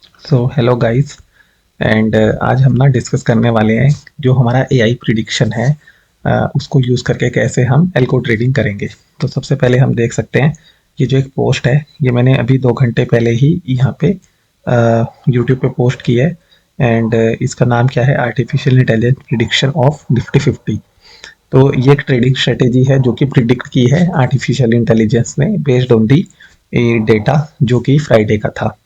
So hello guys and आज हम ना डिस्कस करने वाले हैं जो हमारा एआई प्रिडिक्शन है। उसको यूज़ करके कैसे हम एल्गो ट्रेडिंग करेंगे। तो सबसे पहले हम देख सकते हैं ये जो एक पोस्ट है ये मैंने अभी 2 घंटे पहले ही यहाँ पे यूट्यूब पे पोस्ट की है। एंड इसका नाम क्या है, artificial intelligence prediction of Nifty 50। तो ये एक ट्रेडिंग स्ट्रेटेजी है जो कि प्रिडिक्ट की है आर्टिफिशियल इंटेलिजेंस ने बेस्ड ऑन दी डेटा जो कि फ्राइडे का था।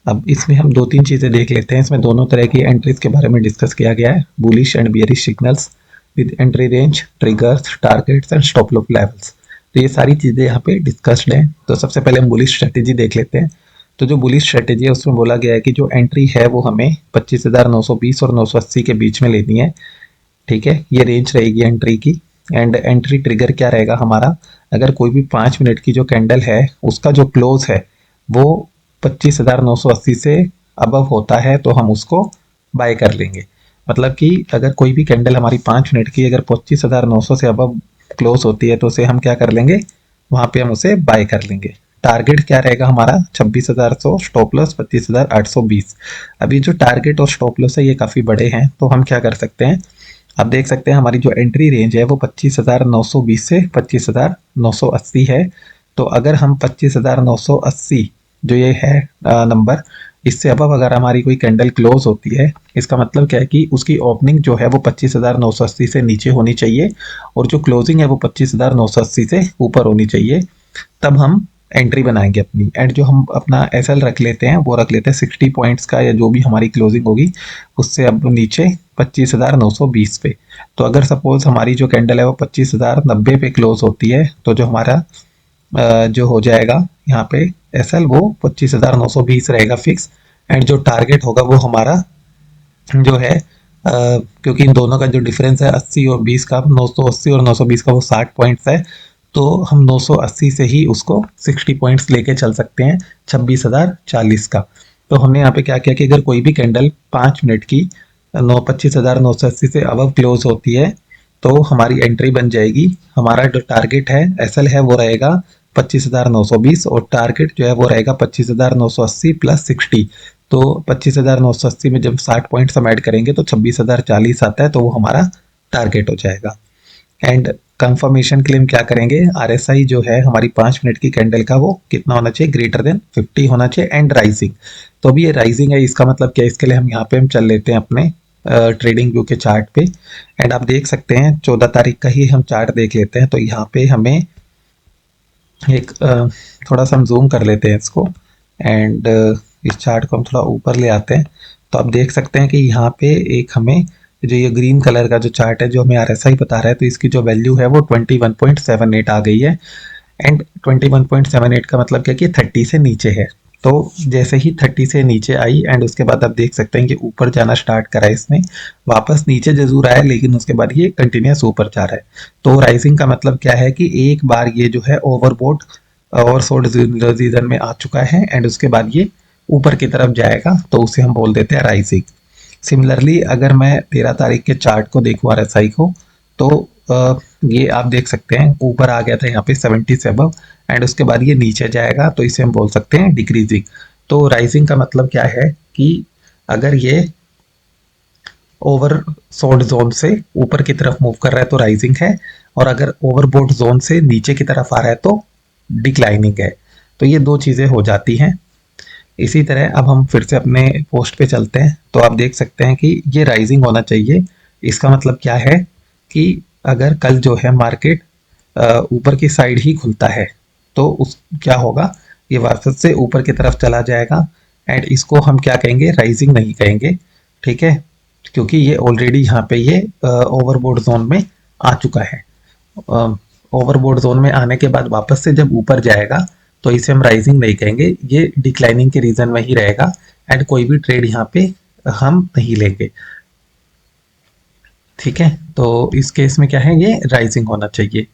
अब इसमें हम दो तीन चीज़ें देख लेते हैं। इसमें दोनों तरह की एंट्रीज के बारे में डिस्कस किया गया है, bullish and bearish signals with entry range, triggers, targets and stop loss levels. तो ये सारी चीज़ें यहाँ पे डिस्कस्ड हैं। तो सबसे पहले हम बुलिश स्ट्रेटेजी देख लेते हैं। तो जो बुलिश स्ट्रेटेजी है उसमें बोला गया है कि जो एंट्री है वो हमें 25,920 और 980 के बीच में लेनी है। ठीक है, ये रेंज रहेगी एंट्री की। एंड एंट्री ट्रिगर क्या रहेगा हमारा, अगर कोई भी 5 मिनट की जो कैंडल है उसका जो क्लोज है वो 25,980 से अबव होता है तो हम उसको बाय कर लेंगे। मतलब कि अगर कोई भी कैंडल हमारी 5 मिनट की अगर 25,900 से अबव क्लोज होती है तो उसे हम क्या कर लेंगे, वहां पे हम उसे बाय कर लेंगे। टारगेट क्या रहेगा हमारा 26,100, स्टॉप लॉस 25,820। अभी जो टारगेट और स्टॉप लॉस है ये काफ़ी बड़े हैं तो हम क्या कर सकते हैं, आप देख सकते हैं हमारी जो एंट्री रेंज है वो 25,920 से 25,980 है। तो अगर हम 25,980 जो ये है नंबर, इससे अबव अगर हमारी कोई कैंडल क्लोज होती है, इसका मतलब क्या है कि उसकी ओपनिंग जो है वो 25,980 से नीचे होनी चाहिए और जो क्लोजिंग है वो 25,980 से ऊपर होनी चाहिए। तब हम एंट्री बनाएंगे अपनी। एंड जो हम अपना एस एल रख लेते हैं वो रख लेते हैं 60 पॉइंट्स का, या जो भी हमारी क्लोजिंग होगी उससे अब नीचे 25,920 पे। तो अगर सपोज हमारी जो कैंडल है वो 25,090 पे क्लोज होती है तो जो हमारा जो हो जाएगा यहाँ पे एस एल वो 25,920 रहेगा फिक्स। एंड जो टारगेट होगा वो हमारा जो है क्योंकि इन दोनों का जो डिफरेंस है 80 और 20 का, 980 और 920 का वो 60 पॉइंट्स है। तो हम 980 से ही उसको 60 पॉइंट्स लेके चल सकते हैं 26,040 का। तो हमने यहाँ पे क्या किया कि अगर कोई भी कैंडल 5 मिनट की 25,980 से अबव क्लोज होती है तो हमारी एंट्री बन जाएगी। हमारा जो टारगेट है एस एल है वो रहेगा 25,920 और टारगेट जो है वो रहेगा 25,980 प्लस 60। तो 25,980 में जब 60 पॉइंट्स हम ऐड करेंगे तो 26,040 आता है, तो वो हमारा टारगेट हो जाएगा। एंड कंफर्मेशन के लिए हम क्या करेंगे, आर एस आई जो है हमारी 5 मिनट की कैंडल का वो कितना होना चाहिए, ग्रेटर देन 50 होना चाहिए एंड राइजिंग। तो अभी ये राइजिंग है, इसका मतलब क्या है, इसके लिए हम यहाँ पे हम चल लेते हैं अपने ट्रेडिंग व्यू के चार्ट पे। एंड आप देख सकते हैं 14 तारीख का ही हम चार्ट देख लेते हैं। तो यहाँ पे हमें एक थोड़ा सा हम जूम कर लेते हैं इसको। एंड इस चार्ट को हम थोड़ा ऊपर ले आते हैं। तो आप देख सकते हैं कि यहाँ पे एक हमें जो ये ग्रीन कलर का जो चार्ट है जो हमें आरएसआई बता रहा है, तो इसकी जो वैल्यू है वो 21.78 आ गई है। एंड 21.78 का मतलब क्या कि 30 से नीचे है। तो जैसे ही 30 से नीचे आई एंड उसके बाद आप देख सकते हैं कि ऊपर जाना स्टार्ट करा इसने, वापस नीचे जरूर आया लेकिन उसके बाद ये कंटिन्यूस ऊपर जा रहा है। तो राइजिंग का मतलब क्या है कि एक बार ये जो है ओवरबोट ओवरसोल्ड रीजन में आ चुका है एंड उसके बाद ये ऊपर की तरफ जाएगा तो उसे हम बोल देते हैं राइजिंग। सिमिलरली अगर मैं 13 तारीख के चार्ट को देखूँ आरएसआई को, तो ये आप देख सकते हैं ऊपर आ गया था यहाँ पे 70 से अबव एंड उसके बाद ये नीचे जाएगा तो इसे हम बोल सकते हैं डिक्रीजिंग। तो राइजिंग का मतलब क्या है कि अगर ये ओवर सोल्ड जोन से ऊपर की तरफ मूव कर रहा है तो राइजिंग है, और अगर ओवरबोट जोन से नीचे की तरफ आ रहा है तो डिक्लाइनिंग है। तो ये दो चीज़ें हो जाती हैं। इसी तरह अब हम फिर से अपने पोस्ट पे चलते हैं। तो आप देख सकते हैं कि ये राइजिंग होना चाहिए। इसका मतलब क्या है कि अगर कल जो है मार्केट ऊपर की साइड ही खुलता है तो उस क्या होगा, ये वापस से ऊपर की तरफ चला जाएगा। एंड इसको हम क्या कहेंगे, राइजिंग नहीं कहेंगे। ठीक है, क्योंकि ये ऑलरेडी यहाँ पे ये ओवरबोर्ड जोन में आ चुका है। ओवरबोर्ड जोन में आने के बाद वापस से जब ऊपर जाएगा तो इसे हम राइजिंग नहीं कहेंगे, ये डिक्लाइनिंग के रीजन में ही रहेगा। एंड कोई भी ट्रेड यहाँ पे हम नहीं लेंगे। ठीक है, तो इस केस में क्या है, ये राइजिंग होना चाहिए।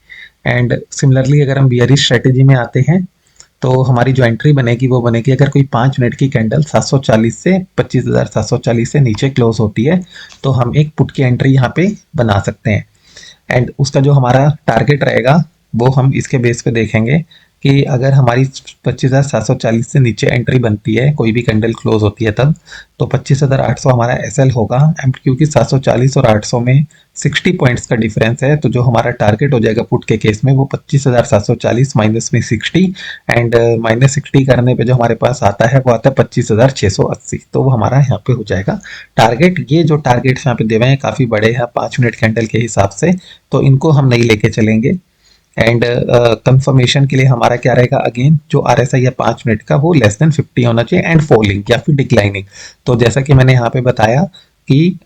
एंड सिमिलरली अगर हम बियरिश स्ट्रेटेजी में आते हैं तो हमारी जो एंट्री बनेगी वो बनेगी अगर कोई 5 मिनट की कैंडल 740 से 25,740 से नीचे क्लोज होती है तो हम एक पुट की एंट्री यहाँ पे बना सकते हैं। एंड उसका जो हमारा टारगेट रहेगा वो हम इसके बेस पे देखेंगे। कि अगर हमारी 25,740 से नीचे एंट्री बनती है, कोई भी कैंडल क्लोज होती है तब, तो 25,800 हमारा एसएल होगा। एंड क्योंकि 740 और 800 में 60 पॉइंट्स का डिफरेंस है, तो जो हमारा टारगेट हो जाएगा पुट के केस में वो 25,740 माइनस में 60, एंड माइनस 60 करने पे जो हमारे पास आता है वो आता है 25,680। तो वो हमारा यहाँ पे हो जाएगा टारगेट। ये जो टारगेट्स यहाँ पे दे हुए हैं काफ़ी बड़े हैं 5 मिनट कैंडल के हिसाब से, तो इनको हम नहीं लेके चलेंगे। एंड कंफर्मेशन के लिए हमारा क्या रहेगा, अगेन जो RSI है 5 मिनट का वो लेस देन 50 होना चाहिए, एंड फॉलिंग या फिर डिक्लाइनिंग। तो जैसा कि मैंने यहाँ पे बताया कि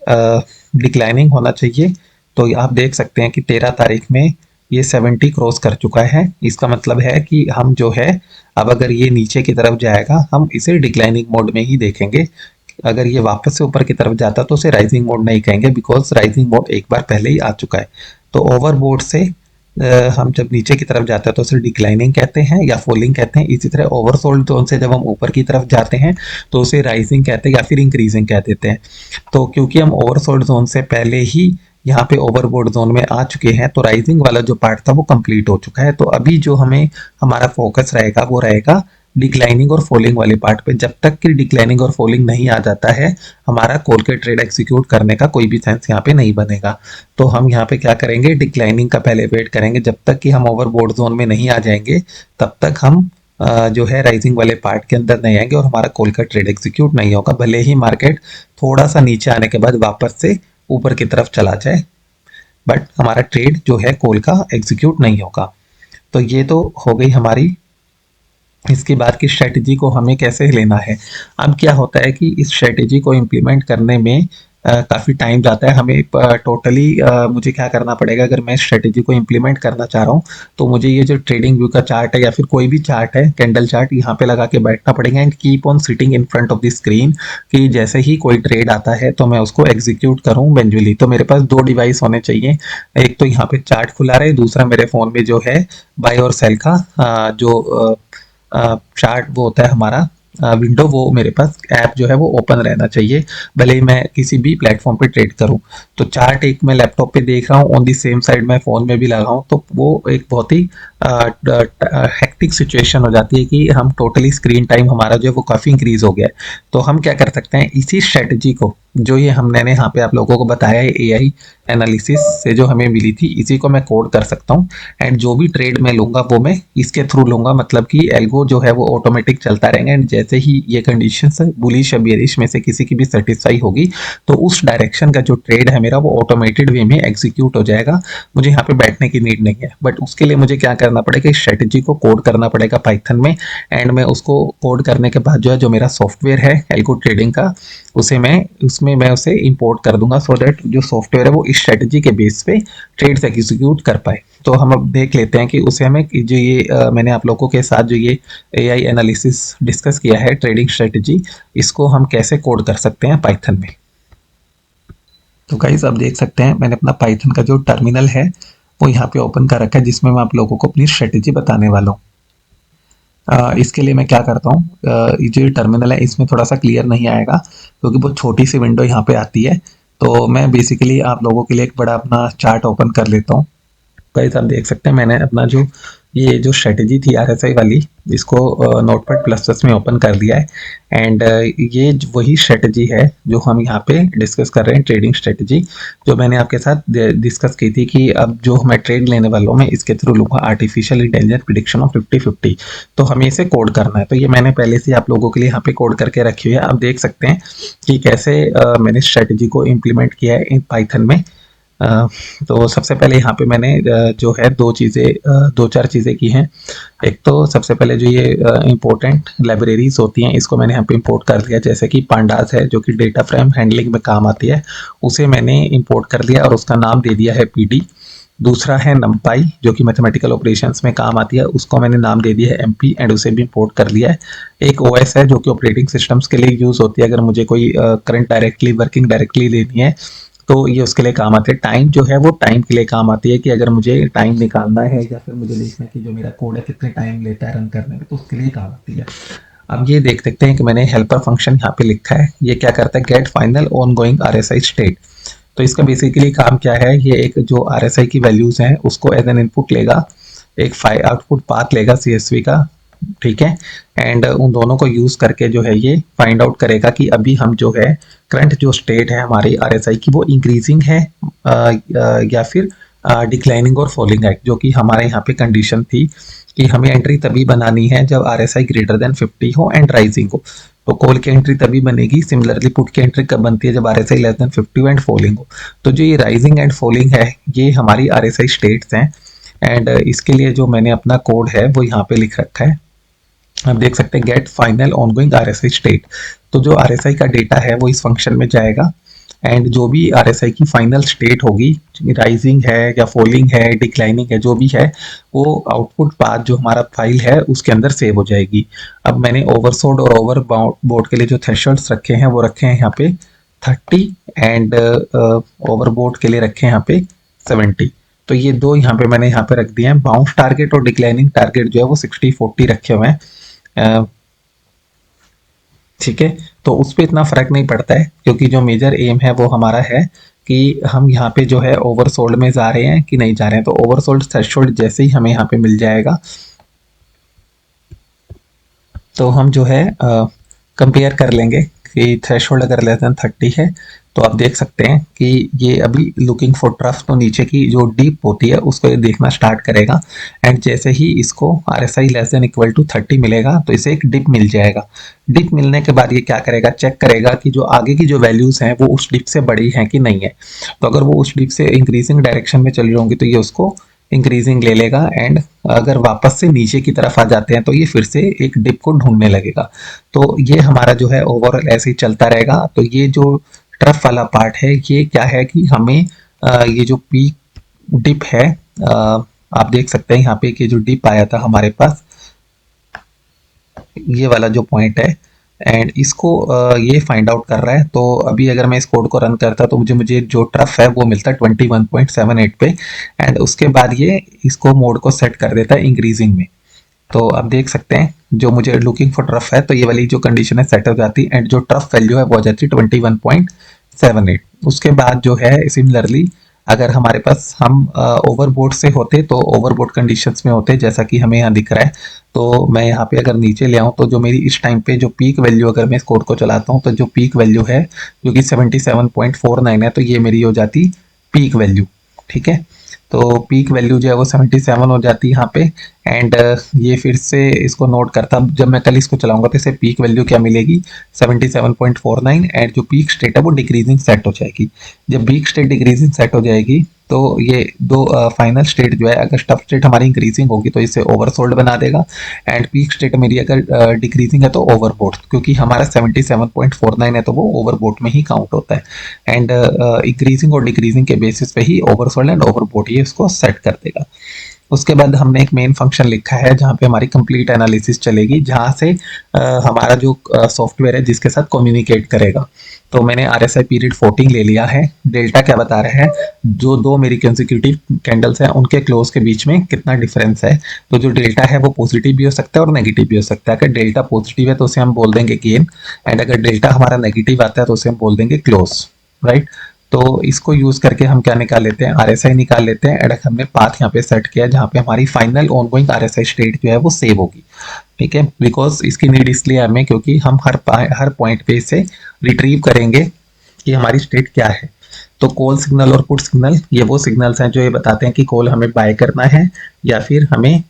डिक्लाइनिंग होना चाहिए, तो आप देख सकते हैं कि 13 तारीख में ये 70 क्रॉस कर चुका है। इसका मतलब है कि हम जो है, अब अगर ये नीचे की तरफ जाएगा हम इसे डिक्लाइनिंग मोड में ही देखेंगे। अगर ये वापस से ऊपर की तरफ जाता तो उसे राइजिंग मोड नहीं कहेंगे, बिकॉज राइजिंग मोड एक बार पहले ही आ चुका है। तो ओवरबोर्ड से हम जब नीचे की तरफ जाते हैं तो उसे डिक्लाइनिंग कहते हैं या फॉलिंग कहते हैं। इसी तरह ओवरसोल्ड जोन से जब हम ऊपर की तरफ जाते हैं तो उसे राइजिंग कहते हैं या फिर इंक्रीजिंग कह देते हैं। तो क्योंकि हम ओवरसोल्ड जोन से पहले ही यहाँ पे ओवरबोर्ड जोन में आ चुके हैं, तो राइजिंग वाला जो पार्ट था वो कंप्लीट हो चुका है। तो अभी जो हमें हमारा फोकस रहेगा वो रहेगा डिक्लाइनिंग और फॉलिंग वाले पार्ट पे। जब तक कि डिक्लाइनिंग और फॉलिंग नहीं आ जाता है, हमारा कॉल के ट्रेड एग्जीक्यूट करने का कोई भी सेंस यहाँ पे नहीं बनेगा। तो हम यहाँ पे क्या करेंगे, डिक्लाइनिंग का पहले वेट करेंगे। जब तक कि हम ओवरबोर्ड जोन में नहीं आ जाएंगे तब तक हम जो है राइजिंग वाले पार्ट के अंदर नहीं आएंगे और हमारा कॉल का ट्रेड एग्जीक्यूट नहीं होगा, भले ही मार्केट थोड़ा सा नीचे आने के बाद वापस से ऊपर की तरफ चला जाए, बट हमारा ट्रेड जो है कॉल का एग्जीक्यूट नहीं होगा। तो ये तो हो गई हमारी इसके बाद की स्ट्रेटजी को हमें कैसे लेना है। अब क्या होता है कि इस स्ट्रेटजी को इम्प्लीमेंट करने में काफ़ी टाइम जाता है हमें। टोटली मुझे क्या करना पड़ेगा, अगर मैं स्ट्रेटजी को इम्प्लीमेंट करना चाह रहा हूँ तो मुझे ये जो ट्रेडिंग व्यू का चार्ट है या फिर कोई भी चार्ट है, कैंडल चार्ट, यहाँ पे लगा के बैठना पड़ेगा and keep on sitting in front of the screen, कि जैसे ही कोई ट्रेड आता है तो मैं उसको एग्जीक्यूट करूँ मैन्युअली। तो मेरे पास 2 डिवाइस होने चाहिए, एक तो यहाँ पे चार्ट खुला रहे, दूसरा मेरे फ़ोन में जो है बाय और सेल का जो चार्ट वो होता है हमारा विंडो, वो मेरे पास ऐप जो है वो ओपन रहना चाहिए, भले ही मैं किसी भी प्लेटफॉर्म पे ट्रेड करूं। तो चार्ट एक मैं लैपटॉप पे देख रहा हूँ, ऑन दी सेम साइड मैं फ़ोन में भी लगाऊं, तो वो एक बहुत ही हेक्टिक सिचुएशन हो जाती है कि हम टोटली स्क्रीन टाइम हमारा जो है वो काफ़ी इंक्रीज हो गया है। तो हम क्या कर सकते हैं, इसी स्ट्रेटजी को जो ये हमने यहाँ पे आप लोगों को बताया है AI एनालिसिस से जो हमें मिली थी, इसी को मैं कोड कर सकता हूँ एंड जो भी ट्रेड मैं लूँगा वो मैं इसके थ्रू लूँगा। मतलब कि एल्गो जो है वो ऑटोमेटिक चलता रहेगा एंड जैसे ही ये कंडीशन बुलिश या बेरिश में से किसी की भी सेटिस्फाई होगी तो उस डायरेक्शन का जो ट्रेड है मेरा वो ऑटोमेटेड वे में एग्जीक्यूट हो जाएगा। मुझे यहाँ पे बैठने की नीड नहीं है, बट उसके लिए मुझे क्या करना पड़ेगा, इस स्ट्रेटजी को कोड करना पड़ेगा पाइथन में। एंड मैं उसको कोड करने के बाद जो है, जो मेरा सॉफ्टवेयर है एल्गो ट्रेडिंग का, उसमें मैं उसे इंपोर्ट कर दूंगा, सो दैट जो सॉफ्टवेयर है वो इस स्ट्रेटजी के बेस पे ट्रेड्स एग्जीक्यूट कर पाए। तो हम अब देख लेते हैं कि उसे हमें जो ये मैंने आप लोगों के साथ जो ये AI एनालिसिस डिस्कस किया है ट्रेडिंग स्ट्रेटजी, इसको हम कैसे कोड कर सकते हैं पाइथन में। तो गाइस आप देख सकते हैं मैंने अपना पाइथन का जो टर्मिनल है वो यहाँ पे ओपन कर रखा है, जिसमें मैं आप लोगों को अपनी स्ट्रेटजी बताने वाला हूँ। इसके लिए मैं क्या करता हूँ, ये जो टर्मिनल है इसमें थोड़ा सा क्लियर नहीं आएगा क्योंकि बहुत छोटी सी विंडो यहाँ पे आती है। तो मैं बेसिकली आप लोगों के लिए एक बड़ा अपना चार्ट ओपन कर लेता हूँ। गाइस आप देख सकते हैं मैंने अपना जो ये जो स्ट्रेटजी थी RSI वाली, इसको नोटपैड प्लस प्लस में ओपन कर दिया है। एंड ये वही स्ट्रेटजी है जो हम यहाँ पे डिस्कस कर रहे हैं, ट्रेडिंग स्ट्रेटजी जो मैंने आपके साथ डिस्कस की थी कि अब जो मैं ट्रेड लेने वाला हूँ मैं इसके थ्रू लूँगा आर्टिफिशियल इंटेलिजेंस प्रिडिक्शन ऑफ 50-50। तो हमें इसे कोड करना है, तो ये मैंने पहले से आप लोगों के लिए यहाँ पे कोड करके रखी हुई है। आप देख सकते हैं कि कैसे मैंने स्ट्रेटजी को इम्प्लीमेंट किया है इन पाइथन में। तो सबसे पहले यहाँ पे मैंने जो है दो चार चीज़ें की हैं। एक तो सबसे पहले जो ये इम्पोर्टेंट लाइब्रेरीज होती हैं इसको मैंने यहाँ पे इंपोर्ट कर लिया, जैसे कि पांडास है जो कि डेटा फ्रेम हैंडलिंग में काम आती है, उसे मैंने इंपोर्ट कर लिया और उसका नाम दे दिया है PD। दूसरा है नमपाई जो कि मैथमेटिकल ऑपरेशंस में काम आती है, उसको मैंने नाम दे दिया है MP एंड उसे भी इंपोर्ट कर लिया है। एक OS है जो कि ऑपरेटिंग सिस्टम्स के लिए यूज़ होती है, अगर मुझे कोई करंट वर्किंग डायरेक्टली लेनी है तो ये उसके लिए काम आती है। टाइम जो है वो टाइम के लिए काम आती है कि अगर मुझे टाइम निकालना है या फिर मुझे देखना है कि जो मेरा कोड है कितने टाइम लेता है रन करने में, तो उसके लिए काम आती है। अब ये देख सकते हैं कि मैंने हेल्पर फंक्शन यहाँ पे लिखा है, ये क्या करता है, get final on going RSI state. तो इसका बेसिकली काम क्या है, ये एक जो RSI की वैल्यूज हैं उसको एज एन इनपुट लेगा एक आउटपुट पाथ लेगा CSV का, ठीक है। एंड उन दोनों को यूज करके जो है ये फाइंड आउट करेगा कि अभी हम जो है करंट जो स्टेट है हमारी RSI की वो इंक्रीजिंग है या फिर डिक्लाइनिंग और फॉलिंग है, जो कि हमारे यहाँ पे कंडीशन थी कि हमें एंट्री तभी बनानी है जब RSI ग्रेटर देन 50 हो एंड राइजिंग हो। तो कॉल की एंट्री तभी बनेगी, सिमिलरली पुट की एंट्री कब बनती है जब RSI less then 50 and falling हो। तो जो ये राइजिंग एंड फॉलिंग है ये हमारी RSI स्टेट्स हैं। एंड इसके लिए जो मैंने अपना कोड है वो यहाँ पे लिख रखा है, आप देख सकते हैं get final ongoing RSI state. तो जो RSI का डेटा है वो इस फंक्शन में जाएगा एंड जो भी RSI की फाइनल स्टेट होगी, राइजिंग है या फॉलिंग है डिक्लाइनिंग है जो भी है, वो आउटपुट पाथ जो हमारा फाइल है उसके अंदर सेव हो जाएगी। अब मैंने ओवरसोड और ओवर बोर्ड के लिए जो थ्रेशोल्ड्स रखे हैं वो रखे हैं यहाँ पे 30 एंड ओवरबोर्ड के लिए रखे हैं यहाँ पे 70। तो ये दो यहाँ पे मैंने यहाँ पे रख दिए हैं। बाउंस टारगेट और डिक्लाइनिंग टारगेट जो है वो 60-40 रखे हुए हैं, ठीक है। तो उस पर इतना फर्क नहीं पड़ता है क्योंकि जो मेजर एम है वो हमारा है कि हम यहाँ पे जो है ओवरसोल्ड में जा रहे हैं कि नहीं जा रहे हैं। तो ओवरसोल्ड थ्रेशोल्ड जैसे ही हमें यहाँ पे मिल जाएगा तो हम जो है कंपेयर कर लेंगे कि थ्रेशोल्ड अगर लेस देन 30 है तो आप देख सकते हैं कि ये अभी लुकिंग फॉर ट्रफ, तो नीचे की जो डीप होती है उसको ये देखना स्टार्ट करेगा। एंड जैसे ही इसको RSI less than equal to 30 मिलेगा तो इसे एक डिप मिल जाएगा। डिप मिलने के बाद ये क्या करेगा, चेक करेगा कि जो आगे की जो वैल्यूज हैं वो उस डिप से बड़ी हैं कि नहीं है। तो अगर वो उस डिप से इंक्रीजिंग डायरेक्शन में चली होंगी तो ये उसको इंक्रीजिंग ले लेगा। एंड अगर वापस से नीचे की तरफ आ जाते हैं तो ये फिर से एक डिप को ढूंढने लगेगा। तो ये हमारा जो है ओवरऑल ऐसे ही चलता रहेगा। तो ये जो ट्रफ वाला पार्ट है ये क्या है कि हमें ये जो पीक डिप है, आप देख सकते हैं यहाँ पे कि जो डिप आया था हमारे पास ये वाला जो पॉइंट है एंड इसको ये फाइंड आउट कर रहा है। तो अभी अगर मैं इस कोड को रन करता तो मुझे जो ट्रफ है वो मिलता है 21.78 पे। एंड उसके बाद ये इसको मोड को सेट कर देता है इंक्रीजिंग में। तो आप देख सकते हैं जो मुझे लुकिंग फॉर ट्रफ है तो ये वाली जो कंडीशन है सेट हो जाती है एंड जो ट्रफ वैल्यू है वो हो जाती है 21.78। उसके बाद जो है सिमिलरली अगर हमारे पास हम ओवरबोर्ड से होते तो ओवरबोर्ड कंडीशंस में होते जैसा कि हमें यहाँ दिख रहा है। तो मैं यहाँ पे अगर नीचे ले आऊँ तो जो मेरी इस टाइम पे जो पीक वैल्यू अगर मैं इस कोड को चलाता हूँ तो जो पीक वैल्यू है जो कि 77.49 है तो ये मेरी हो जाती पीक वैल्यू, ठीक है। तो पीक वैल्यू जो है वो 77 हो जाती है यहाँ पे। एंड ये फिर से इसको नोट करता, जब मैं कल इसको चलाऊंगा तो इसे पीक वैल्यू क्या मिलेगी 77.49 एंड जो पीक स्टेट है वो डिक्रीजिंग सेट हो जाएगी। जब पीक स्टेट डिक्रीजिंग सेट हो जाएगी तो ये दो फाइनल स्टेट जो है अगर स्टफ स्टेट हमारी इंक्रीजिंग होगी तो इसे ओवरसोल्ड बना देगा एंड पीक स्टेट मेरी अगर डिक्रीजिंग है तो ओवरबोट, क्योंकि हमारा 77.49 है तो वो ओवरबोट में ही काउंट होता है। एंड इंक्रीजिंग और डिक्रीजिंग के बेसिस पे ही ओवरसोल्ड एंड ओवरबोट ये उसको सेट कर देगा। उसके बाद हमने एक मेन फंक्शन लिखा है जहाँ पे हमारी कंप्लीट एनालिसिस चलेगी, जहाँ से हमारा जो सॉफ्टवेयर है जिसके साथ कम्युनिकेट करेगा। तो मैंने RSI पीरियड 14 ले लिया है। डेल्टा क्या बता रहा है, जो दो मेरी कंसेक्यूटिव कैंडल्स हैं उनके क्लोज के बीच में कितना डिफरेंस है। तो जो डेल्टा है वो पॉजिटिव भी हो सकता है और नेगेटिव भी हो सकता है। अगर डेल्टा पॉजिटिव है तो उसे हम बोल देंगे गेन एंड अगर डेल्टा हमारा नेगेटिव आता है तो उसे हम बोल देंगे क्लोज, राइट। तो इसको यूज करके हम क्या निकाल लेते हैं, RSI निकाल लेते हैं। एंड हमने पाथ यहाँ पे सेट किया जहाँ पे हमारी फाइनल ऑनगोइंग RSI स्टेट जो है वो सेव होगी, ठीक है। बिकॉज इसकी नीड इसलिए हमें क्योंकि हम हर पॉइंट पे से रिट्रीव करेंगे कि हमारी स्टेट क्या है। तो कॉल सिग्नल और पुट सिग्नल ये वो सिग्नल्स हैं जो ये बताते हैं कि कॉल हमें बाय करना है या फिर हमें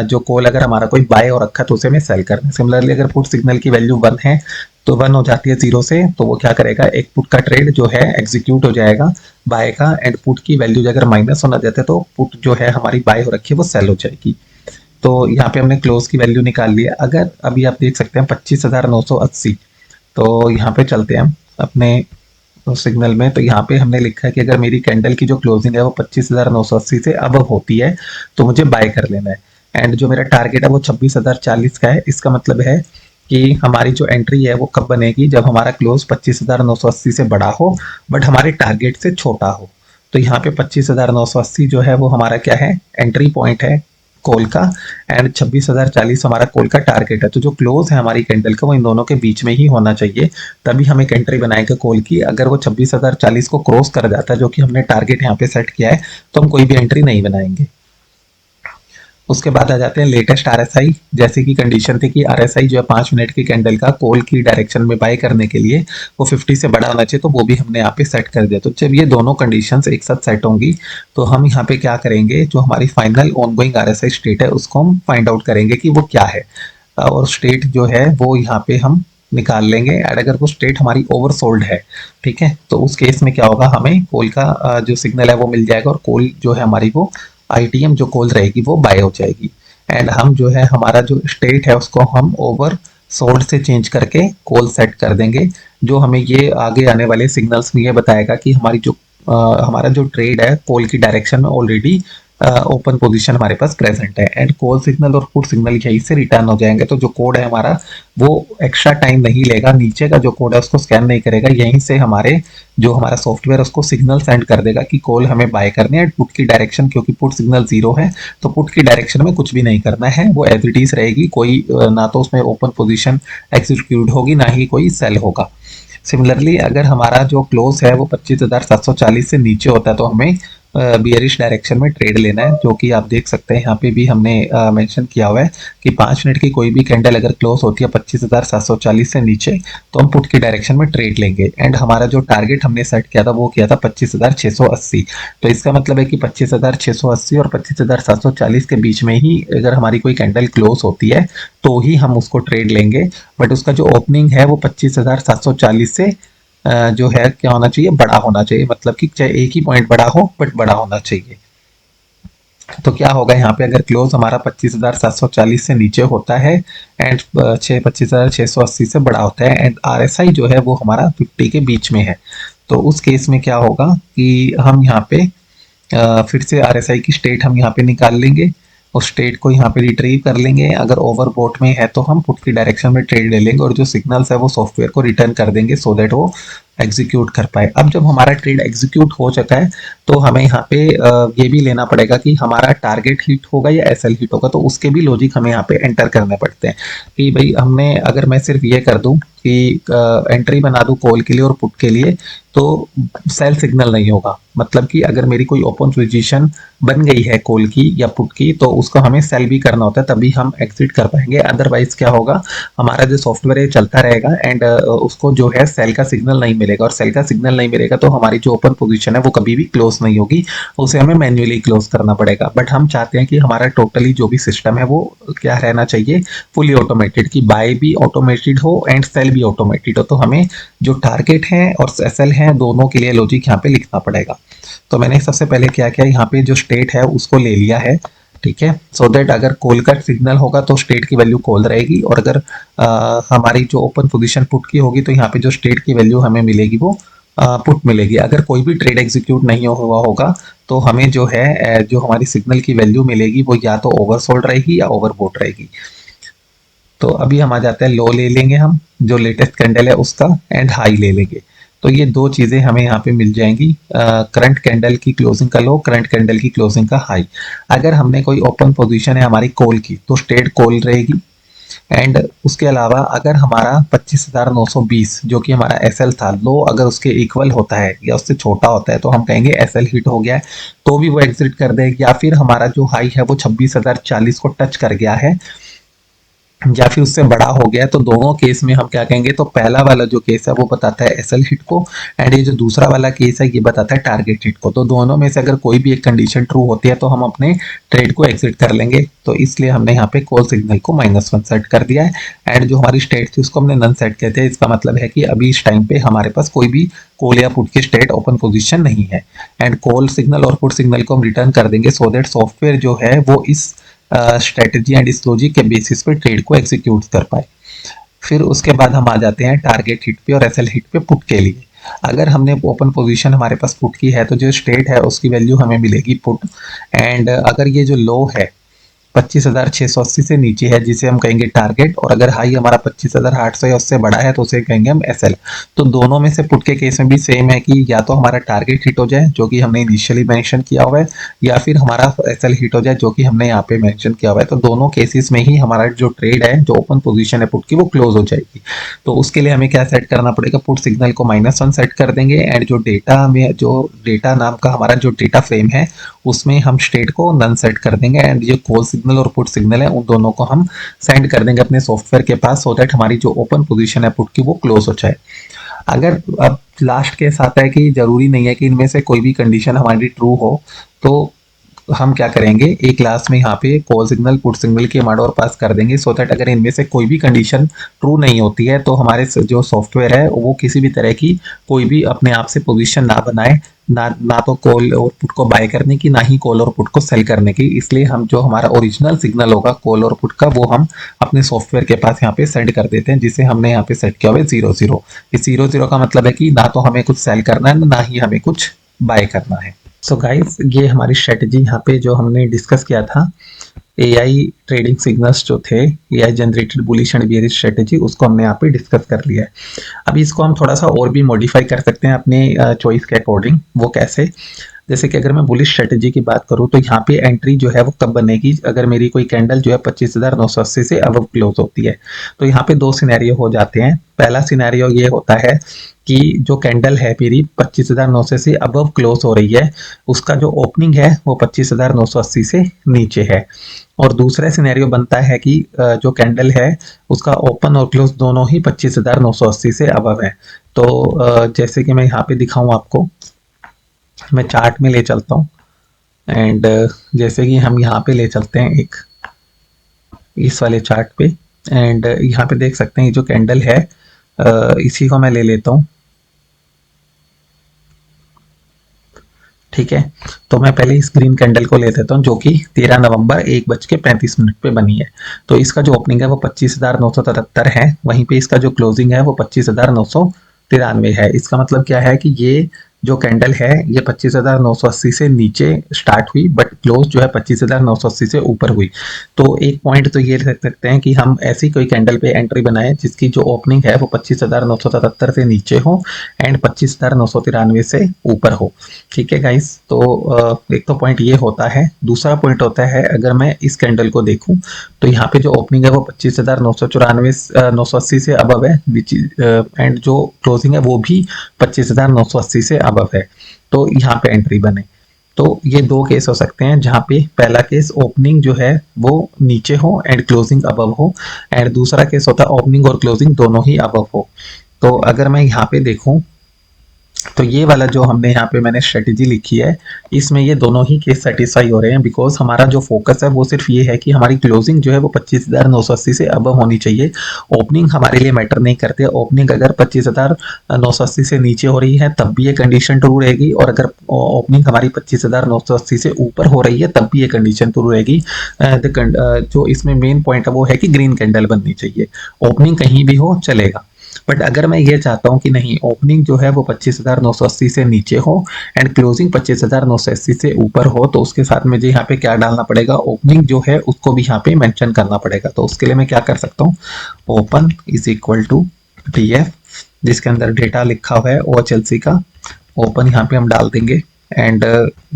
जो कॉल अगर हमारा कोई बाय और रखा तो उसे हमें सेल करना है। सिमिलरली अगर पुट सिग्नल की वैल्यू 1 है तो 1 हो जाती है 0 से, तो वो क्या करेगा एक पुट का ट्रेड जो है एग्जीक्यूट हो जाएगा बाय का। एंड पुट की वैल्यू अगर माइनस होना जाता है तो पुट जो है हमारी बाय हो रखी है वो सेल हो जाएगी। तो यहाँ पे हमने क्लोज की वैल्यू निकाल लिया। अगर अभी आप देख सकते हैं 25,980, तो यहाँ पे चलते हैं हम अपने सिग्नल में। तो यहाँ पे हमने लिखा है कि अगर मेरी कैंडल की जो क्लोजिंग है वो 25,980 से अब होती है तो मुझे बाय कर लेना है। एंड जो मेरा टारगेट है वो 26,040 का है। इसका मतलब है कि हमारी जो एंट्री है वो कब बनेगी, जब हमारा क्लोज 25,980 से बड़ा हो बट हमारे टारगेट से छोटा हो। तो यहाँ पे 25,980 जो है वो हमारा क्या है, एंट्री पॉइंट है कॉल का। एंड 26,040 हमारा कॉल का टारगेट है। तो जो क्लोज है हमारी कैंडल का वो इन दोनों के बीच में ही होना चाहिए, तभी हम एक एंट्री बनाएंगे कॉल की। अगर वो 26,040 को क्रॉस कर जाता है जो कि हमने टारगेट यहाँ पे सेट किया है तो हम कोई भी एंट्री नहीं बनाएंगे। उसके बाद आ जाते हैं लेटेस्ट आरएसआई। जैसे कि कंडीशन थी कि आरएसआई जो है 5 मिनट की कैंडल का कॉल की डायरेक्शन में बाय करने के लिए वो 50 से बड़ा होना चाहिए, तो वो भी हमने यहाँ पे सेट कर दिया। तो जब ये दोनों कंडीशंस एक साथ सेट होंगी तो हम यहाँ पे क्या करेंगे, जो हमारी फाइनल ऑनगोइंग आरएसआई स्टेट है उसको हम फाइंड आउट करेंगे कि वो क्या है, और स्टेट जो है वो यहाँ पे हम निकाल लेंगे। एंड अगर वो स्टेट हमारी ओवरसोल्ड है, ठीक है, तो उस केस में क्या होगा, हमें कॉल का जो सिग्नल है वो मिल जाएगा और कॉल जो है हमारी वो आईटीएम जो कॉल रहेगी वो बाय हो जाएगी। एंड हम जो है हमारा जो स्टेट है उसको हम ओवर सोल्ड से चेंज करके कॉल सेट कर देंगे, जो हमें ये आगे आने वाले सिग्नल्स में ये बताएगा कि हमारी जो हमारा जो ट्रेड है कॉल की डायरेक्शन में ऑलरेडी ओपन पोजीशन हमारे पास प्रेजेंट है। एंड कॉल सिग्नल और पुट सिग्नल यहीं से रिटर्न हो जाएंगे, तो जो कोड है हमारा वो एक्स्ट्रा टाइम नहीं लेगा, नीचे का जो कोड है उसको स्कैन नहीं करेगा, यहीं से हमारे जो हमारा सॉफ्टवेयर उसको सिग्नल सेंड कर देगा कि कॉल हमें बाय करनी है। पुट की डायरेक्शन, क्योंकि पुट सिग्नल 0 है तो पुट की डायरेक्शन में कुछ भी नहीं करना है, वो एज इट इज रहेगी, कोई ना तो उसमें ओपन पोजीशन एग्जीक्यूट होगी ना ही कोई सेल होगा। सिमिलरली अगर हमारा जो क्लोज है वो 25,740 से नीचे होता है तो हमें बियरिश डायरेक्शन में ट्रेड लेना है, जो कि आप देख सकते हैं यहाँ पे भी हमने मेंशन किया हुआ है कि 5 मिनट की कोई भी कैंडल अगर क्लोज होती है 25,740 से नीचे तो हम पुट की डायरेक्शन में ट्रेड लेंगे। एंड हमारा जो टारगेट हमने सेट किया था वो किया था 25,680, तो इसका मतलब है कि 25,680 और 25,740 के बीच में ही अगर हमारी कोई कैंडल क्लोज होती है तो ही हम उसको ट्रेड लेंगे। बट उसका जो ओपनिंग है वो 25,740 से जो है क्या होना चाहिए, बड़ा होना चाहिए, मतलब कि चाहे एक ही पॉइंट बड़ा हो बट बड़ा होना चाहिए। तो क्या होगा यहाँ पे, अगर क्लोज हमारा 25,740 से नीचे होता है एंड 25,680 से बड़ा होता है एंड आरएसआई जो है वो हमारा 50 के बीच में है, तो उस केस में क्या होगा कि हम यहाँ पे फिर से आरएसआई की स्टेट हम यहाँ पे निकाल लेंगे, उस स्टेट को यहाँ पे रिट्रीव कर लेंगे। अगर ओवरबोट में है तो हम पुट की डायरेक्शन में ट्रेड ले लेंगे और जो सिग्नल्स है वो सॉफ्टवेयर को रिटर्न कर देंगे सो दैट वो एग्जीक्यूट कर पाए। अब जब हमारा ट्रेड एग्जीक्यूट हो चुका है तो हमें यहाँ पे ये भी लेना पड़ेगा कि हमारा टारगेट हिट होगा या एसएल हिट होगा, तो उसके भी लॉजिक हमें यहाँ पे एंटर करने पड़ते हैं कि भाई हमने, अगर मैं सिर्फ ये कर दूं कि एंट्री बना दूं कॉल के लिए और पुट के लिए तो सेल सिग्नल नहीं होगा, मतलब कि अगर मेरी कोई ओपन पोजीशन बन गई है कॉल की या पुट की तो उसको हमें सेल भी करना होता है तभी हम एग्जिट कर पाएंगे। अदरवाइज क्या होगा, हमारा जो सॉफ्टवेयर है चलता रहेगा एंड उसको जो है सेल का सिग्नल नहीं मिलेगा, और सेल का सिग्नल नहीं मिलेगा तो हमारी जो ओपन पोजीशन है वो कभी भी क्लोज नहीं होगी, उसे हमें मैन्युअली क्लोज करना पड़ेगा। बट हम चाहते हैं कि हमारा टोटली जो भी सिस्टम है वो क्या रहना चाहिए, फुली ऑटोमेटेड, कि बाय भी ऑटोमेटेड हो एंड सेल भी ऑटोमेटेड हो। तो हमें जो टारगेट है और एसएल है दोनों के लिए लॉजिक यहाँ पे लिखना पड़ेगा। तो मैंने सबसे पहले क्या किया, यहाँ पे जो स्टेट है उसको ले लिया है, ठीक है, सो दैट अगर कॉल का सिग्नल होगा तो स्टेट की वैल्यू कॉल रहेगी, और अगर हमारी जो ओपन पोजीशन पुट की होगी तो यहाँ पे जो स्टेट की वैल्यू हमें मिलेगी वो पुट मिलेगी। अगर कोई भी ट्रेड एग्जीक्यूट नहीं हुआ होगा तो हमें जो है जो हमारी सिग्नल की वैल्यू मिलेगी वो या तो ओवरसोल्ड रहेगी या ओवरबोट रहेगी। तो अभी हम आ जाते हैं, लो ले लेंगे हम जो लेटेस्ट कैंडल है उसका एंड हाई ले लेंगे, तो ये दो चीजें हमें यहाँ पे मिल जाएंगी, करंट कैंडल की क्लोजिंग का लो, करंट कैंडल की क्लोजिंग का हाई। अगर हमने कोई ओपन पोजीशन है हमारी कॉल की तो स्टेट कॉल रहेगी, एंड उसके अलावा अगर हमारा 25,920 जो कि हमारा एसएल था, लो अगर उसके इक्वल होता है या उससे छोटा होता है तो हम कहेंगे एसएल हिट हो गया है, तो भी वो एग्जिट कर दे, या फिर हमारा जो हाई है वो 26,040 को टच कर गया है या फिर उससे बड़ा हो गया है, तो दोनों केस में हम क्या कहेंगे, तो पहला वाला जो केस है वो बताता है एसएल हिट को एंड ये जो दूसरा वाला केस है ये बताता है टारगेट हिट को। तो दोनों में से अगर कोई भी एक कंडीशन ट्रू होती है तो हम अपने ट्रेड को एग्जिट कर लेंगे, तो इसलिए हमने यहाँ पे कॉल सिग्नल को -1 सेट कर दिया है एंड जो हमारी स्टेट थी उसको हमने नन सेट किया था। इसका मतलब है कि अभी इस टाइम पे हमारे पास कोई भी कॉल या पुट की स्टेट ओपन पोजिशन नहीं है एंड कॉल सिग्नल और पुट सिग्नल को हम रिटर्न कर देंगे सो दैट सॉफ्टवेयर जो है वो इस स्ट्रेटजी एंड इस लॉजिक के बेसिस पे ट्रेड को एग्जीक्यूट कर पाए। फिर उसके बाद हम आ जाते हैं टारगेट हिट पे और एसएल हिट पे पुट के लिए। अगर हमने ओपन पोजीशन हमारे पास पुट की है तो जो स्टेट है उसकी वैल्यू हमें मिलेगी पुट, एंड अगर ये जो लो है 25,680 से नीचे है जिसे हम कहेंगे टारगेट, और अगर हाई हमारा 25,800 या उससे बड़ा है तो उसे कहेंगे हम एसएल। तो दोनों में से पुट के केस में भी सेम है कि या तो हमारा टारगेट हिट हो जाए जो कि हमने इनिशियली मेंशन किया हुआ है, या फिर हमारा एसएल हिट हो जाए जो कि हमने यहाँ पे मेंशन किया हुआ है। तो दोनों केसेस में ही हमारा जो ट्रेड है, जो ओपन पोजिशन है पुट की, वो क्लोज हो जाएगी। तो उसके लिए हमें क्या सेट करना पड़ेगा, पुट सिग्नल को -1 सेट कर देंगे एंड जो डेटा में, जो डेटा नाम का हमारा जो डेटा फ्रेम है उसमें हम स्टेट को नन सेट कर देंगे एंड जो कॉल सिग्नल और पुट सिग्नल है उन दोनों को हम सेंड कर देंगे अपने सॉफ्टवेयर के पास, सो दैट हमारी जो ओपन पोजीशन है पुट की वो क्लोज हो जाए। अगर अब लास्ट केस आता है कि जरूरी नहीं है कि इनमें से कोई भी कंडीशन हमारी ट्रू हो, तो हम क्या करेंगे, एक क्लास में यहाँ पे कॉल सिग्नल पुट सिग्नल की कमांड और पास कर देंगे, सो दैट अगर इनमें से कोई भी कंडीशन ट्रू नहीं होती है तो हमारे जो सॉफ्टवेयर है वो किसी भी तरह की कोई भी अपने आप से पोजीशन ना बनाए, ना तो कॉल और पुट को बाय करने की, ना ही कॉल और पुट को सेल करने की। इसलिए हम जो हमारा ओरिजिनल सिग्नल होगा कॉल और पुट का वो हम अपने सॉफ्टवेयर के पास यहाँ पे सेंड कर देते हैं, जिसे हमने यहाँ पे सेट किया हुआ है 0 0। इस 0 0 का मतलब है कि ना तो हमें कुछ सेल करना है ना ही हमें कुछ बाय करना है। सो गाइस, ये हमारी स्ट्रेटजी यहाँ पे जो हमने डिस्कस किया था, एआई ट्रेडिंग सिग्नल्स जो थे, AI generated bullish and bearish strategy, उसको हमने यहाँ पे डिस्कस कर लिया है। अभी इसको हम थोड़ा सा और भी मॉडिफाई कर सकते हैं अपने चॉइस के अकॉर्डिंग। वो कैसे? जैसे कि अगर मैं बुलिश स्ट्रेटजी की बात करूं तो यहाँ पे एंट्री जो है वो कब बनेगी, अगर मेरी कोई कैंडल जो है 25,980 से अबव क्लोज होती है। तो यहाँ पे दो सिनेरियो हो जाते हैं। पहला सिनेरियो ये होता है कि जो कैंडल है मेरी 25,900 से अबव क्लोज हो रही है, उसका जो ओपनिंग है वो 25,980 से नीचे है। और दूसरा सिनेरियो बनता है कि जो कैंडल है उसका ओपन और क्लोज दोनों ही 25,980 से अबव है। तो जैसे कि मैं यहाँ पे दिखाऊं आपको, मैं चार्ट में ले चलता हूँ एंड जैसे कि हम यहाँ पे ले चलते हैं एक इस वाले चार्ट पे, एंड यहाँ पे देख सकते हैं ये जो कैंडल है इसी को मैं ले लेता हूँ। ठीक है, तो मैं पहले इस ग्रीन कैंडल को ले लेता हूँ जो कि 13 नवंबर 1:35 पे बनी है। तो इसका जो ओपनिंग है वो 25,977 है, वहीं पे इसका जो क्लोजिंग है वो 25,993 है। इसका मतलब क्या है कि ये जो कैंडल है ये 25,980 से नीचे स्टार्ट हुई, बट क्लोज जो है 25,980 से ऊपर हुई। तो एक पॉइंट तो ये रख सकते हैं कि हम ऐसी कोई कैंडल पे एंट्री बनाए जिसकी जो ओपनिंग है वो 25,977 से नीचे हो एंड 25,993 से ऊपर हो। ठीक है गाइस, तो एक तो पॉइंट ये होता है। दूसरा पॉइंट होता है, अगर मैं इस कैंडल को देखूं तो यहाँ पे जो ओपनिंग है वो 25,980 से अबव है, एंड जो क्लोजिंग है वो भी 25,980 से अबव है। तो यहाँ पे एंट्री बने। तो ये दो केस हो सकते हैं, जहाँ पे पहला केस ओपनिंग जो है वो नीचे हो एंड क्लोजिंग अबव हो, एंड दूसरा केस होता है ओपनिंग और क्लोजिंग दोनों ही अबव हो। तो अगर मैं यहाँ पे देखूं तो ये वाला जो हमने यहाँ पे मैंने स्ट्रेटेजी लिखी है, इसमें ये दोनों ही केस सेटिस्फाई हो रहे हैं, बिकॉज हमारा जो फोकस है वो सिर्फ ये है कि हमारी क्लोजिंग जो है वो 25,980 से अबव होनी चाहिए। ओपनिंग हमारे लिए मैटर नहीं करते। ओपनिंग अगर 25,980 से नीचे हो रही है तब भी ये कंडीशन ट्रू रहेगी, और अगर ओपनिंग हमारी 25,980 से ऊपर हो रही है तब भी ये कंडीशन ट्रू रहेगी। जो इसमें मेन पॉइंट है वो है कि ग्रीन कैंडल बननी चाहिए। ओपनिंग कहीं भी हो चलेगा, बट अगर मैं ये चाहता हूं कि नहीं, ओपनिंग जो है वो 25,980 से नीचे हो एंड क्लोजिंग 25,980 से ऊपर हो, तो उसके साथ मुझे यहाँ पे क्या डालना पड़ेगा, ओपनिंग जो है उसको भी यहाँ पे मेंशन करना पड़ेगा। तो उसके लिए मैं क्या कर सकता हूँ, open is equal to DF, जिसके अंदर डेटा लिखा हुआ है OHLC का। ओपन यहाँ पे हम डाल देंगे एंड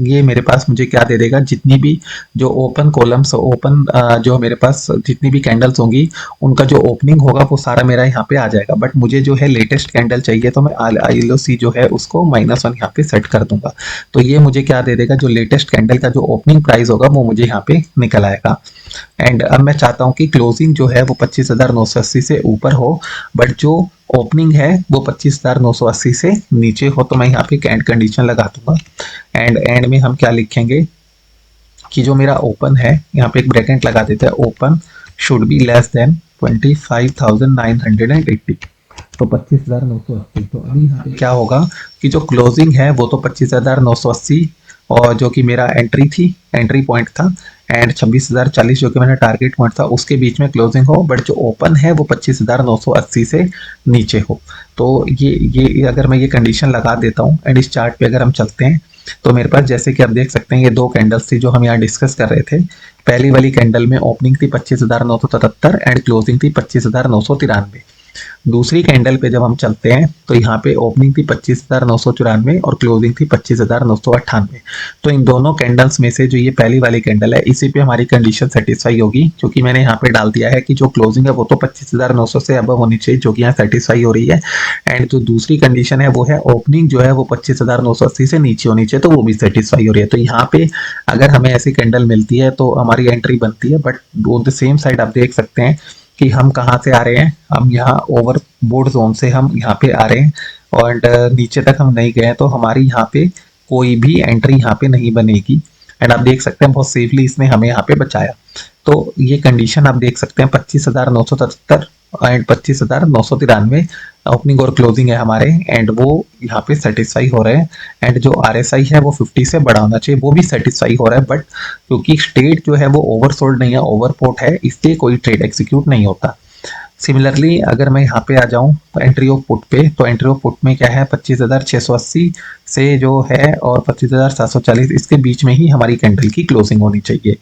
ये मेरे पास मुझे क्या दे देगा, जितनी भी जो ओपन कॉलम्स, ओपन जो मेरे पास जितनी भी कैंडल्स होंगी उनका जो ओपनिंग होगा वो सारा मेरा यहाँ पे आ जाएगा। बट मुझे जो है लेटेस्ट कैंडल चाहिए, तो मैं ILOC जो है उसको -1 यहाँ पे सेट कर दूंगा। तो ये मुझे क्या दे देगा, जो लेटेस्ट कैंडल का जो ओपनिंग प्राइस होगा वो मुझे यहाँ पे निकल आएगा। एंड अब मैं चाहता हूँ कि क्लोजिंग जो है वो 25,980 से ऊपर हो, बट जो ओपनिंग है वो 25,980 से नीचे हो। तो मैं यहाँ पे कैंड कंडीशन लगा दूंगा एंड एंड में हम क्या लिखेंगे कि जो मेरा ओपन है, यहाँ पे एक ब्रैकेट लगा देते हैं, open should be less than 25,980। तो 25,980। तो अभी यहाँ पे क्या होगा कि जो क्लोजिंग है वो तो 25,980 और जो कि मेरा एंट्री थी, एंट्री पॉइंट था, एंड 26,040 जो कि मैंने टारगेट पॉइंट था, उसके बीच में क्लोजिंग हो, बट जो ओपन है वो 25,980 से नीचे हो। तो ये अगर मैं ये कंडीशन लगा देता हूँ एंड इस चार्ट पे अगर हम चलते हैं तो मेरे पास जैसे कि आप देख सकते हैं ये दो कैंडल्स थी जो हम यहाँ डिस्कस कर रहे थे। पहली वाली कैंडल में ओपनिंग थी 25,977 एंड क्लोजिंग थी 25,993। दूसरी कैंडल पे जब हम चलते हैं तो यहाँ पे ओपनिंग थी 25,994 और क्लोजिंग थी 25,998। तो इन दोनों कैंडल्स में से जो ये पहली वाली कैंडल है इसी पे हमारी कंडीशन सेटिस्फाई होगी, क्योंकि मैंने यहाँ पे डाल दिया है कि जो क्लोजिंग है वो तो 25,900 से अब होनी चाहिए, जो कि यहाँ सेटिस्फाई हो रही है। एंड जो दूसरी कंडीशन है वो है ओपनिंग जो है वो 25,980 से नीचे होनी चाहिए, तो वो भी सेटिस्फाई हो रही है। तो यहाँ पे अगर हमें ऐसी कैंडल मिलती है तो हमारी एंट्री बनती है। But on the same side आप देख सकते हैं कि हम कहाँ से आ रहे हैं, हम यहाँ ओवर बोर्ड जोन से हम यहाँ पे आ रहे हैं और नीचे तक हम नहीं गए, तो हमारी यहाँ पे कोई भी एंट्री यहाँ पे नहीं बनेगी। एंड आप देख सकते हैं बहुत सेफली इसने हमें यहाँ पे बचाया। तो ये कंडीशन आप देख सकते हैं 25,977 एंड 25,993 ओपनिंग और क्लोजिंग है हमारे, एंड वो यहाँ पे सेटिस्फाई हो रहे हैं। एंड जो RSI है वो 50 से बड़ा होना चाहिए, वो भी सेटिस्फाई हो रहा है। बट क्योंकि स्टेट जो है वो ओवरसोल्ड नहीं है, ओवरपोर्ट है, इसलिए कोई ट्रेड एग्जीक्यूट नहीं होता। सिमिलरली अगर मैं यहाँ पे आ जाऊँ तो एंट्री ऑफ पुट पे, तो एंट्री ऑफ पुट में क्या है 25,680 से जो है और 25,740 इसके बीच में ही हमारी कैंडल की क्लोजिंग होनी चाहिए।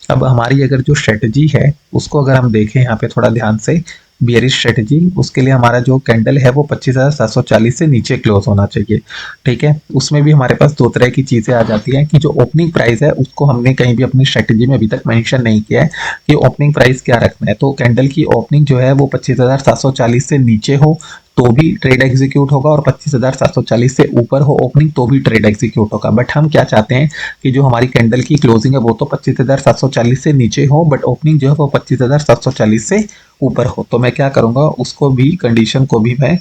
अब हमारी अगर जो स्ट्रेटजी है उसको अगर हम देखें यहाँ पे थोड़ा ध्यान से, बियरिश स्ट्रेटजी, उसके लिए हमारा जो कैंडल है वो 25,740 से नीचे क्लोज होना चाहिए। ठीक है, उसमें भी हमारे पास दो तरह की चीज़ें आ जाती हैं कि जो ओपनिंग प्राइस है उसको हमने कहीं भी अपनी स्ट्रेटजी में अभी तक मेंशन नहीं किया है कि ओपनिंग प्राइस क्या रखना है। तो कैंडल की ओपनिंग जो है वो 25,740 से नीचे हो तो भी ट्रेड एग्जीक्यूट होगा, और 25,740 से ऊपर हो ओपनिंग तो भी ट्रेड एग्जीक्यूट होगा। बट हम क्या चाहते हैं कि जो हमारी कैंडल की क्लोजिंग है वो तो 25,740 से नीचे हो, बट ओपनिंग जो है वो 25,740 से ऊपर हो। तो मैं क्या करूँगा, उसको भी कंडीशन को भी मैं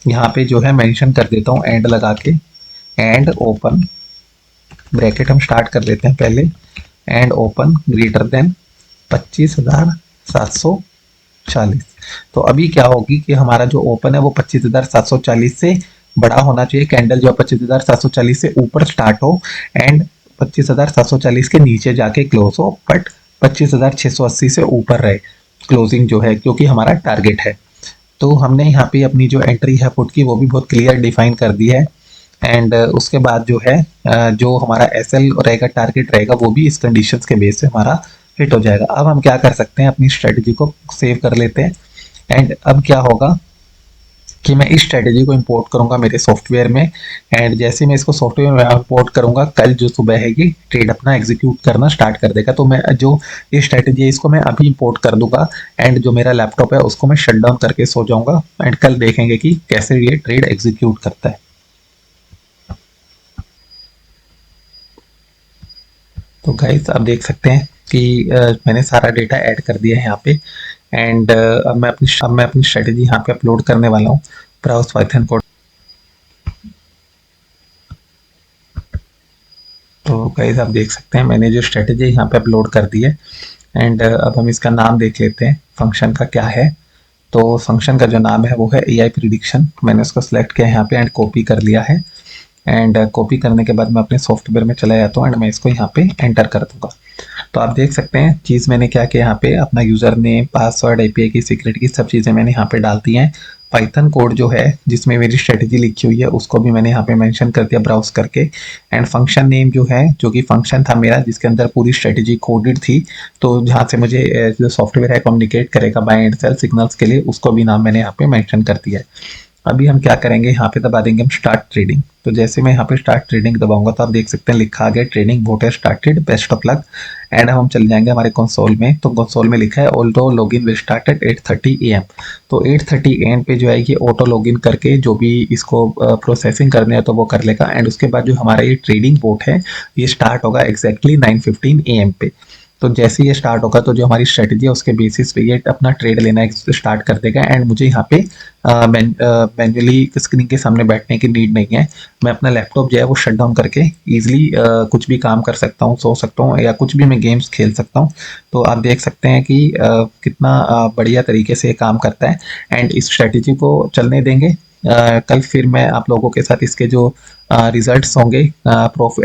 यहाँ पे जो है मेंशन कर देता हूँ एंड लगा के, एंड ओपन ब्रैकेट हम स्टार्ट कर लेते हैं पहले, एंड ओपन ग्रेटर देन 25,740। तो अभी क्या होगी कि हमारा जो ओपन है वो 25,740 से बड़ा होना चाहिए, कैंडल जो 25,740 से ऊपर स्टार्ट हो एंड 25,740 के नीचे जाके क्लोज हो, बट 25,680 से ऊपर रहे क्लोजिंग जो है, क्योंकि हमारा टारगेट है। तो हमने यहाँ पे अपनी जो एंट्री है पुट की वो भी बहुत क्लियर डिफाइन कर दी है। एंड उसके बाद जो है जो हमारा SL रहेगा, टारगेट रहेगा, वो भी इस कंडीशंस के बेस पे हमारा हिट हो जाएगा। अब हम क्या कर सकते हैं, अपनी स्ट्रेटजी को सेव कर लेते हैं। एंड अब क्या होगा कि मैं इस स्ट्रेटजी को इंपोर्ट करूंगा मेरे सॉफ्टवेयर में, एंड जैसे मैं इसको सॉफ्टवेयर में इंपोर्ट करूंगा कल जो सुबह है ये ट्रेड अपना एग्जीक्यूट करना स्टार्ट कर देगा। तो मैं जो ये स्ट्रेटजी है इसको मैं अभी इंपोर्ट कर दूंगा, एंड जो मेरा लैपटॉप है उसको मैं शट डाउन करके सो जाऊंगा, एंड कल देखेंगे कि कैसे ये ट्रेड एग्जीक्यूट करता है। तो गाइस आप देख सकते हैं कि मैंने सारा डेटा ऐड कर दिया है यहाँ पे, एंड अब मैं अपनी स्ट्रेटजी यहाँ पे अपलोड करने वाला हूँ ब्राउज पाइथन कोड। तो गाइस आप देख सकते हैं मैंने जो स्ट्रेटजी यहाँ पे अपलोड कर दी है, एंड अब हम इसका नाम देख लेते हैं फंक्शन का क्या है। तो फंक्शन का जो नाम है वो है AI प्रिडिक्शन। मैंने उसको सिलेक्ट किया यहाँ पे एंड कॉपी कर लिया है, एंड कॉपी करने के बाद मैं अपने सॉफ्टवेयर में चला जाता हूँ एंड मैं इसको यहाँ पे एंटर कर दूंगा। तो आप देख सकते हैं चीज़ मैंने क्या किया, यहाँ पे अपना यूज़र नेम, पासवर्ड, API की सिक्योरिटी की सब चीज़ें मैंने यहाँ पे डाल दी हैं। पाइथन कोड जो है जिसमें मेरी स्ट्रेटजी लिखी हुई है उसको भी मैंने यहाँ पे मेंशन कर दिया ब्राउज करके, एंड फंक्शन नेम जो है जो कि फंक्शन था मेरा जिसके अंदर पूरी स्ट्रेटजी कोडेड थी, तो जहाँ से मुझे जो सॉफ्टवेयर है कम्युनिकेट करेगा बाय एंड सेल सिग्नल्स के लिए, उसको भी नाम मैंने यहाँ पे मेंशन कर दिया है। अभी हम क्या करेंगे, यहाँ पे दबा देंगे हम स्टार्ट ट्रेडिंग। तो जैसे मैं यहाँ पे स्टार्ट ट्रेडिंग दबाऊंगा तो आप देख सकते हैं लिखा आ गया ट्रेडिंग बोट है started, best of luck. And हम चले जाएंगे हमारे कंसोल में, तो कंसोल में लिखा है Alto login will start at 8:30 AM। तो 8:30 AM पे जो है ये ऑटो लॉगिन करके जो भी इसको प्रोसेसिंग करने है तो वो कर लेगा, एंड उसके बाद जो हमारा ये ट्रेडिंग बोट है ये स्टार्ट होगा एग्जैक्टली 9:15 AM पे। तो जैसे ये स्टार्ट होगा तो जो हमारी स्ट्रेटजी है उसके बेसिस पे ये अपना ट्रेड लेना स्टार्ट कर देगा, एंड मुझे यहाँ पे मैन्युअली स्क्रीन के सामने बैठने की नीड नहीं है। मैं अपना लैपटॉप जो है वो शट डाउन करके ईजिली कुछ भी काम कर सकता हूँ, सो सकता हूँ, या कुछ भी मैं गेम्स खेल सकता हूँ। तो आप देख सकते हैं कि कितना बढ़िया तरीके से ये काम करता है, एंड इस स्ट्रेटजी को चलने देंगे। कल फिर मैं आप लोगों के साथ इसके जो रिजल्ट्स होंगे,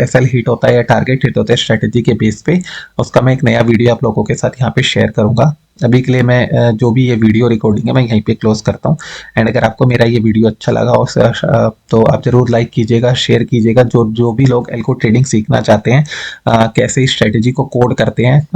SL हिट होता है या टारगेट हिट होता है स्ट्रेटजी के बेस पे, उसका मैं एक नया वीडियो आप लोगों के साथ यहाँ पे शेयर करूंगा। अभी के लिए मैं जो भी ये वीडियो रिकॉर्डिंग है मैं यहीं पे क्लोज करता हूँ। एंड अगर आपको मेरा ये वीडियो अच्छा लगा हो तो आप ज़रूर लाइक कीजिएगा, शेयर कीजिएगा। जो जो भी लोग एल्गो ट्रेडिंग सीखना चाहते हैं, कैसे इस स्ट्रेटजी को कोड करते हैं,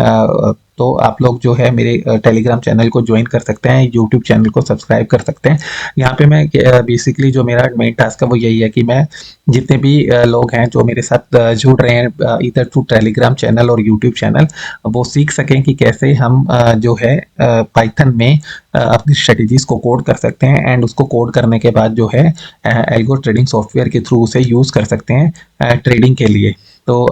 तो आप लोग जो है मेरे टेलीग्राम चैनल को ज्वाइन कर सकते हैं, यूट्यूब चैनल को सब्सक्राइब कर सकते हैं। यहाँ पे मैं बेसिकली जो मेरा मेन टास्क है वो यही है कि मैं जितने भी लोग हैं जो मेरे साथ जुड़ रहे हैं इधर थ्रू टेलीग्राम चैनल और यूट्यूब चैनल, वो सीख सकें कि कैसे हम जो है पाइथन में अपनी स्ट्रेटजीज को कोड कर सकते हैं, एंड उसको कोड करने के बाद जो है एल्गो ट्रेडिंग सॉफ्टवेयर के थ्रू उसे यूज़ कर सकते हैं ट्रेडिंग के लिए। तो